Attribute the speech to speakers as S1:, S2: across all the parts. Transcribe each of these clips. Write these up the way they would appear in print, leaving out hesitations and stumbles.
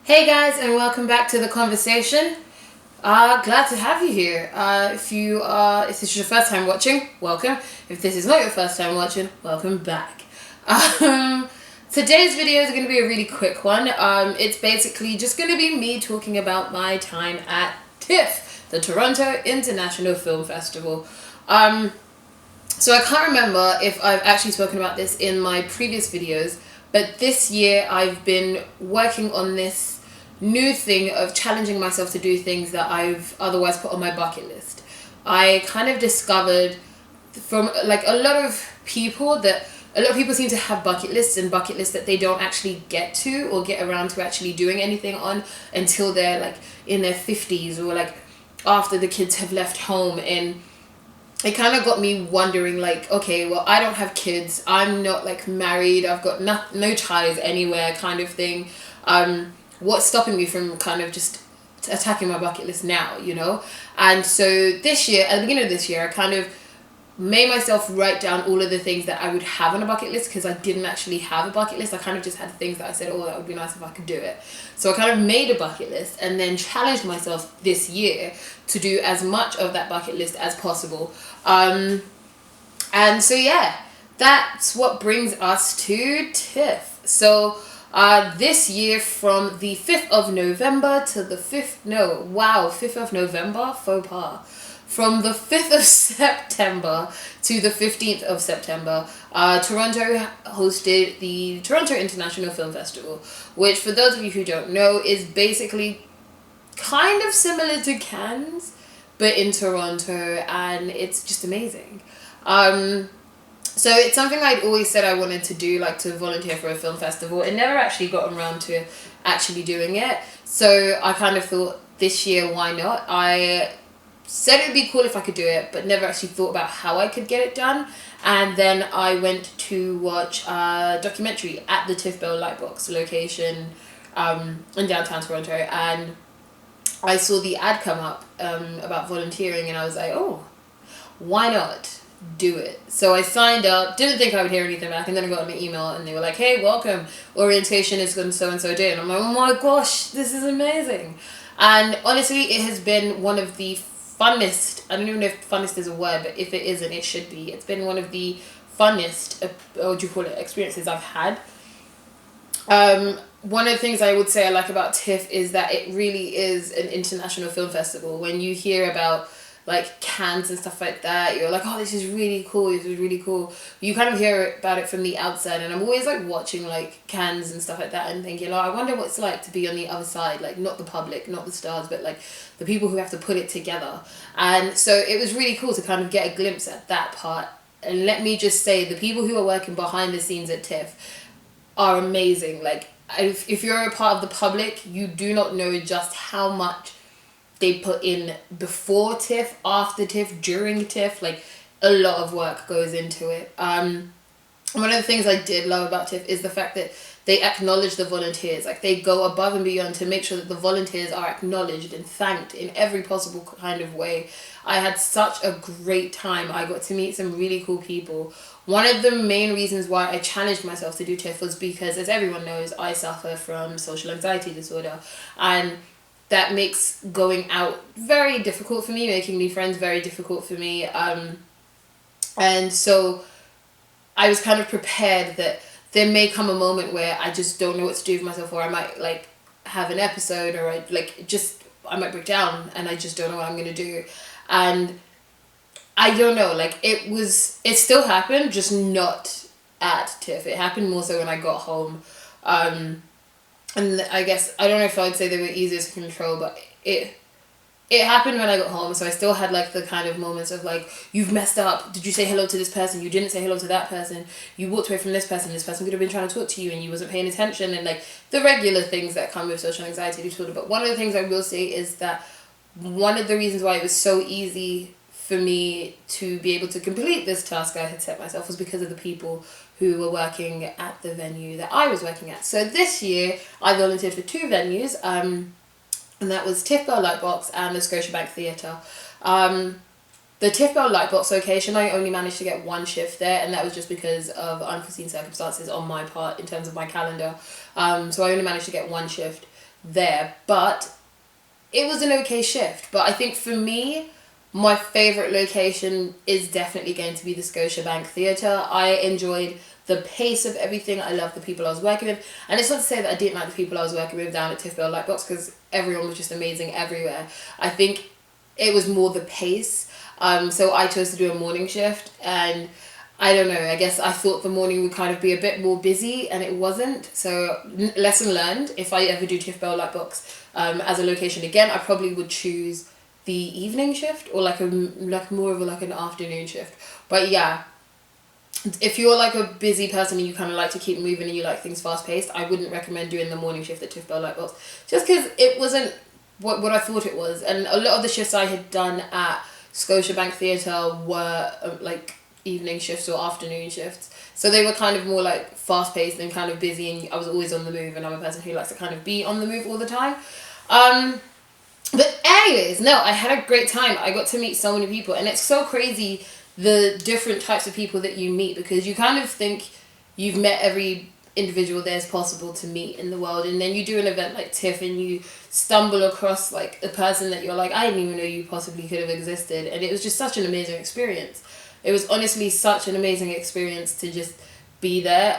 S1: Hey guys, and welcome back to the conversation. Glad to have you here. If this is your first time watching, welcome. If this is not your first time watching, welcome back. Today's video is going to be a really quick one. It's basically just going to be me talking about my time at TIFF, the Toronto International Film Festival. So I can't remember if I've actually spoken about this in my previous videos, but this year I've been working on this new thing of challenging myself to do things that I've otherwise put on my bucket list. I kind of discovered from a lot of people seem to have bucket lists that they don't actually get to or get around to actually doing anything on until they're like in their 50s or like after the kids have left home. And it kind of got me wondering, like, okay, well, I don't have kids, I'm not like married, I've got no ties anywhere kind of thing. What's stopping me from kind of just attacking my bucket list now, you know? And so this year, at the beginning of this year, I kind of made myself write down all of the things that I would have on a bucket list, because I didn't actually have a bucket list. I kind of just had things that I said, oh, that would be nice if I could do it. So I kind of made a bucket list and then challenged myself this year to do as much of that bucket list as possible. And so yeah, that's what brings us to TIFF. So this year, from the 5th of November to the 5th of November, faux pas. From the 5th of September to the 15th of September, Toronto hosted the Toronto International Film Festival, which, for those of you who don't know, is basically kind of similar to Cannes, but in Toronto, and it's just amazing. So it's something I'd always said I wanted to do, like to volunteer for a film festival, and never actually gotten around to actually doing it. So I kind of thought this year, why not? I said it'd be cool if I could do it, but never actually thought about how I could get it done. And then I went to watch a documentary at the TIFF Bell Lightbox location in downtown Toronto, and I saw the ad come up about volunteering, and I was like, oh, why not do it? So I signed up, didn't think I would hear anything back, and then I got an email and they were like, hey, welcome, orientation is on so and so day. And I'm like, oh my gosh, this is amazing. And honestly, it has been one of the funnest, I don't even know if funnest is a word, but if it isn't, it should be. It's been one of the funnest, what do you call it, experiences I've had. One of the things I would say I like about TIFF is that it really is an international film festival. When you hear about like Cannes and stuff like that, you're like, oh, this is really cool, you kind of hear about it from the outside. And I'm always like watching like Cannes and stuff like that and thinking, oh, I wonder what it's like to be on the other side, like not the public, not the stars, but like the people who have to put it together. And so it was really cool to kind of get a glimpse at that part. And let me just say, the people who are working behind the scenes at TIFF are amazing. Like if you're a part of the public, you do not know just how much they put in before TIFF, after TIFF, during TIFF. Like, a lot of work goes into it. One of the things I did love about TIFF is the fact that they acknowledge the volunteers. Like, they go above and beyond to make sure that the volunteers are acknowledged and thanked in every possible kind of way. I had such a great time. I got to meet some really cool people. One of the main reasons why I challenged myself to do TIFF was because, as everyone knows, I suffer from social anxiety disorder, and that makes going out very difficult for me, making new friends very difficult for me. And so I was kind of prepared that there may come a moment where I just don't know what to do with myself, or I might like have an episode, or I might break down and I just don't know what I'm going to do. And I don't know, like it still happened, just not at TIFF. It happened more so when I got home. And I guess, I don't know if I would say they were easier to control, but it happened when I got home. So I still had like the kind of moments of like, you've messed up. Did you say hello to this person? You didn't say hello to that person. You walked away from this person. This person could have been trying to talk to you and you wasn't paying attention. And like the regular things that come with social anxiety disorder. But one of the things I will say is that one of the reasons why it was so easy for me to be able to complete this task I had set myself was because of the people who were working at the venue that I was working at. So this year, I volunteered for 2 venues, and that was TIFF Bell Lightbox and the Scotiabank Theatre. The TIFF Bell Lightbox location, I only managed to get 1 shift there, and that was just because of unforeseen circumstances on my part in terms of my calendar. So I only managed to get 1 shift. there, but it was an okay shift. But I think for me, my favourite location is definitely going to be the Scotiabank Theatre. I enjoyed the pace of everything. I loved the people I was working with. And it's not to say that I didn't like the people I was working with down at TIFF Lightbox, because everyone was just amazing everywhere. I think it was more the pace. So I chose to do a morning shift, and I don't know, I guess I thought the morning would kind of be a bit more busy, and it wasn't. So lesson learned, if I ever do TIFF Lightbox as a location again, I probably would choose the evening shift, or like more of an afternoon shift. But yeah, if you're like a busy person and you kind of like to keep moving and you like things fast paced, I wouldn't recommend doing the morning shift at TIFF Lightbox, just because it wasn't what I thought it was. And a lot of the shifts I had done at Scotiabank Theatre were like evening shifts or afternoon shifts, so they were kind of more like fast paced and kind of busy, and I was always on the move, and I'm a person who likes to kind of be on the move all the time. But anyways, no, I had a great time. I got to meet so many people, and it's so crazy the different types of people that you meet, because you kind of think you've met every individual there's possible to meet in the world, and then you do an event like TIFF and you stumble across like a person that you're like, I didn't even know you possibly could have existed, and it was just such an amazing experience. It was honestly such an amazing experience to just be there.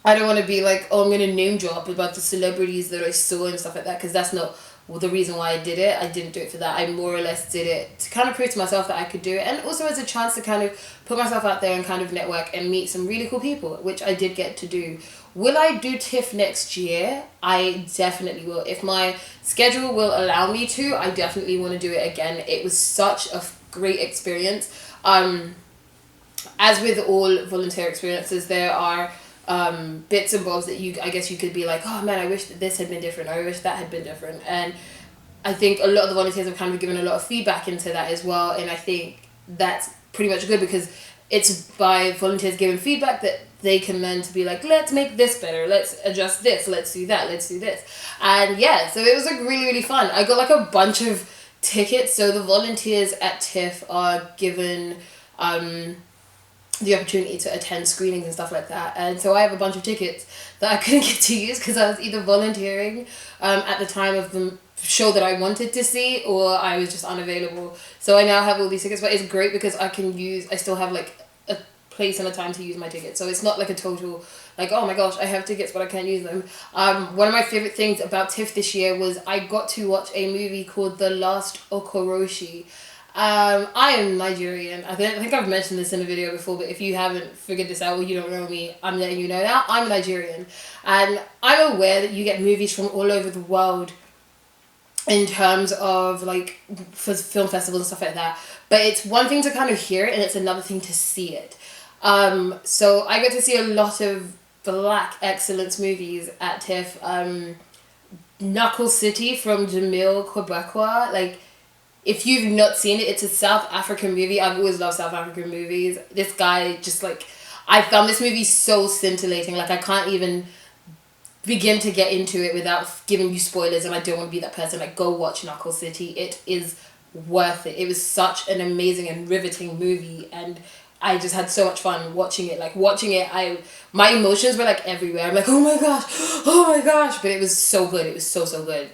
S1: I don't want to be like, oh, I'm going to name drop about the celebrities that I saw and stuff like that, because that's not the reason why I did it. I didn't do it for that. I more or less did it to kind of prove to myself that I could do it, and also as a chance to kind of put myself out there and kind of network and meet some really cool people, which I did get to do. Will I do TIFF next year? I definitely will. If my schedule will allow me to, I definitely want to do it again. It was such a great experience. As with all volunteer experiences, there are bits and bobs that I guess you could be like, oh man, I wish that this had been different, or I wish that had been different. And I think a lot of the volunteers have kind of given a lot of feedback into that as well, and I think that's pretty much good, because it's by volunteers giving feedback that they can learn to be like, let's make this better, let's adjust this, let's do that, let's do this. And yeah, so it was like really, really fun. I got like a bunch of tickets. So the volunteers at TIFF are given the opportunity to attend screenings and stuff like that, and so I have a bunch of tickets that I couldn't get to use because I was either volunteering at the time of the show that I wanted to see, or I was just unavailable. So I now have all these tickets, but it's great because I still have like a place and a time to use my tickets, so it's not like a total like, oh my gosh, I have tickets but I can't use them. One of my favorite things about TIFF this year was I got to watch a movie called The Last Okoroshi. I am Nigerian. I think I've mentioned this in a video before, but if you haven't figured this out or you don't know me, I'm letting you know now. I'm Nigerian, and I'm aware that you get movies from all over the world in terms of like for film festivals and stuff like that, but it's one thing to kind of hear it and it's another thing to see it. So I got to see a lot of black excellence movies at TIFF. Knuckle City from Jamil Kwabekwa, like, if you've not seen it, it's a South African movie. I've always loved South African movies. This guy just like, I found this movie so scintillating. Like, I can't even begin to get into it without giving you spoilers, and I don't want to be that person. Like, go watch Knuckle City. It is worth it. It was such an amazing and riveting movie, and I just had so much fun watching it. Like, watching it, my emotions were like everywhere. I'm like, oh my gosh, but it was so good. It was so good.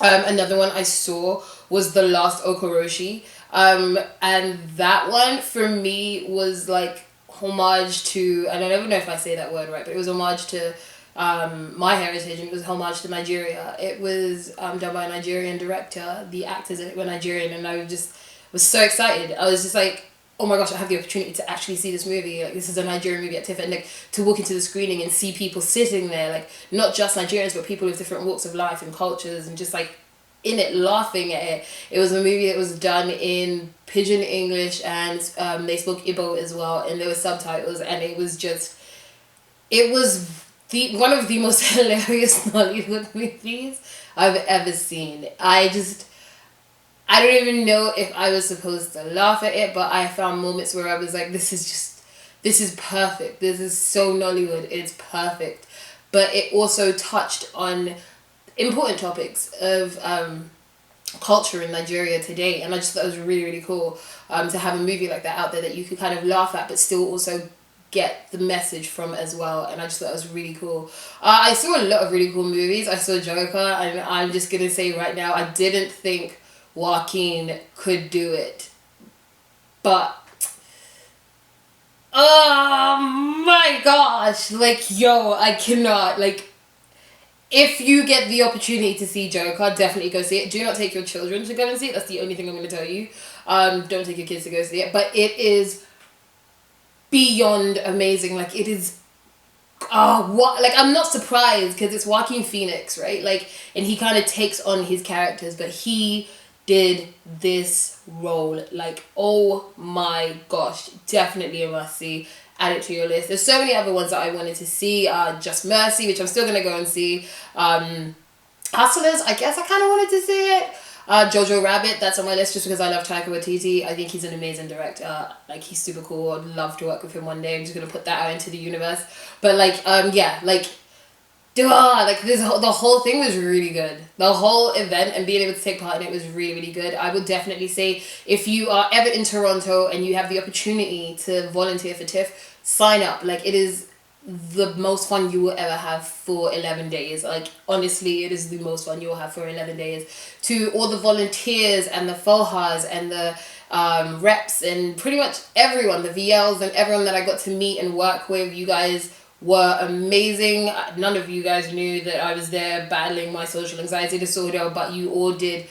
S1: Another one I saw was The Last Okoroshi, and that one for me was like homage to, and I don't know if I say that word right, but it was homage to my heritage, and it was homage to Nigeria. It was done by a Nigerian director. The actors in it were Nigerian, and I just was so excited. I was just like, oh my gosh, I have the opportunity to actually see this movie. Like, this is a Nigerian movie at TIFF, and like to walk into the screening and see people sitting there, like not just Nigerians, but people with different walks of life and cultures, and just like in it laughing at it. It was a movie that was done in Pidgin English, and they spoke Igbo as well, and there were subtitles, and it was one of the most hilarious Nollywood movies I've ever seen. I don't even know if I was supposed to laugh at it, but I found moments where I was like, this is perfect. This is so Nollywood. It's perfect. But it also touched on important topics of culture in Nigeria today, and I just thought it was really, really cool to have a movie like that out there that you could kind of laugh at, but still also get the message from as well, and I just thought it was really cool. I saw a lot of really cool movies. I saw Joker, and I'm just gonna say right now, I didn't think Joaquin could do it, but oh my gosh, like, yo, I cannot, like, if you get the opportunity to see Joker, definitely go see it. Do not take your children to go and see it. That's the only thing I'm going to tell you. Don't take your kids to go see it. But it is beyond amazing. Like, it is... what? Like, I'm not surprised because it's Joaquin Phoenix, right? Like, and he kind of takes on his characters. But he did this role. Like, oh my gosh. Definitely a must-see. Add it to your list. There's so many other ones that I wanted to see. Just Mercy, which I'm still going to go and see. Hustlers, I guess I kind of wanted to see it. Jojo Rabbit, that's on my list just because I love Taika Waititi. I think he's an amazing director. Like, he's super cool. I'd love to work with him one day. I'm just going to put that out into the universe. But, like, yeah, like... like the whole thing was really good. The whole event and being able to take part in it was really, really good. I would definitely say if you are ever in Toronto and you have the opportunity to volunteer for TIFF, sign up. Like, it is the most fun you will ever have for 11 days. Like, honestly, it is the most fun you will have for 11 days. To all the volunteers and the FOHAs and the reps and pretty much everyone, the VLs and everyone that I got to meet and work with, you guys were amazing. None of you guys knew that I was there battling my social anxiety disorder, but you all did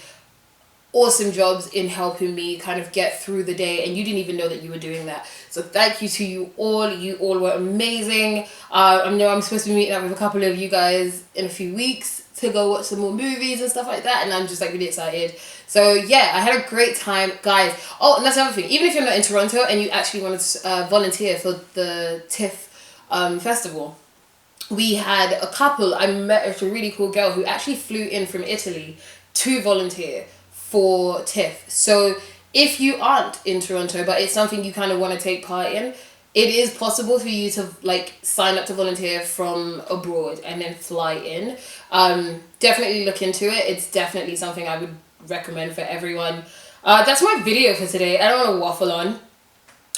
S1: awesome jobs in helping me kind of get through the day, and you didn't even know that you were doing that. So thank you to you all. You all were amazing. I know I'm supposed to be meeting up with a couple of you guys in a few weeks to go watch some more movies and stuff like that, and I'm just like really excited. So yeah, I had a great time, guys. Oh, and that's another thing. Even if you're not in Toronto and you actually want to volunteer for the TIFF festival, we had a couple. I met a really cool girl who actually flew in from Italy to volunteer for TIFF. So if you aren't in Toronto but it's something you kind of want to take part in, it is possible for you to like sign up to volunteer from abroad and then fly in. Definitely look into it. It's definitely something I would recommend for everyone. That's my video for today. I don't want to waffle on.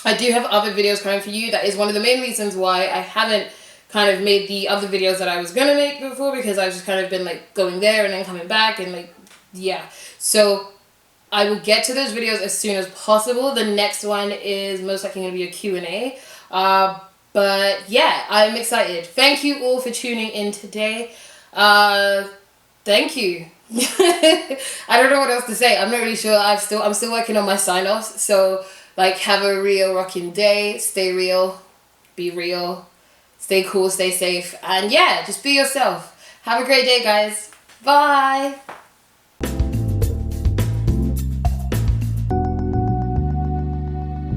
S1: I do have other videos coming for you. That is one of the main reasons why I haven't kind of made the other videos that I was going to make before, because I've just kind of been like going there and then coming back and like, yeah. So I will get to those videos as soon as possible. The next one is most likely going to be a Q&A. But yeah, I'm excited. Thank you all for tuning in today. Thank you. I don't know what else to say. I'm not really sure. I'm still working on my sign-offs. So like, have a real rocking day. Stay real. Be real. Stay cool. Stay safe. And yeah, just be yourself. Have a great day, guys. Bye.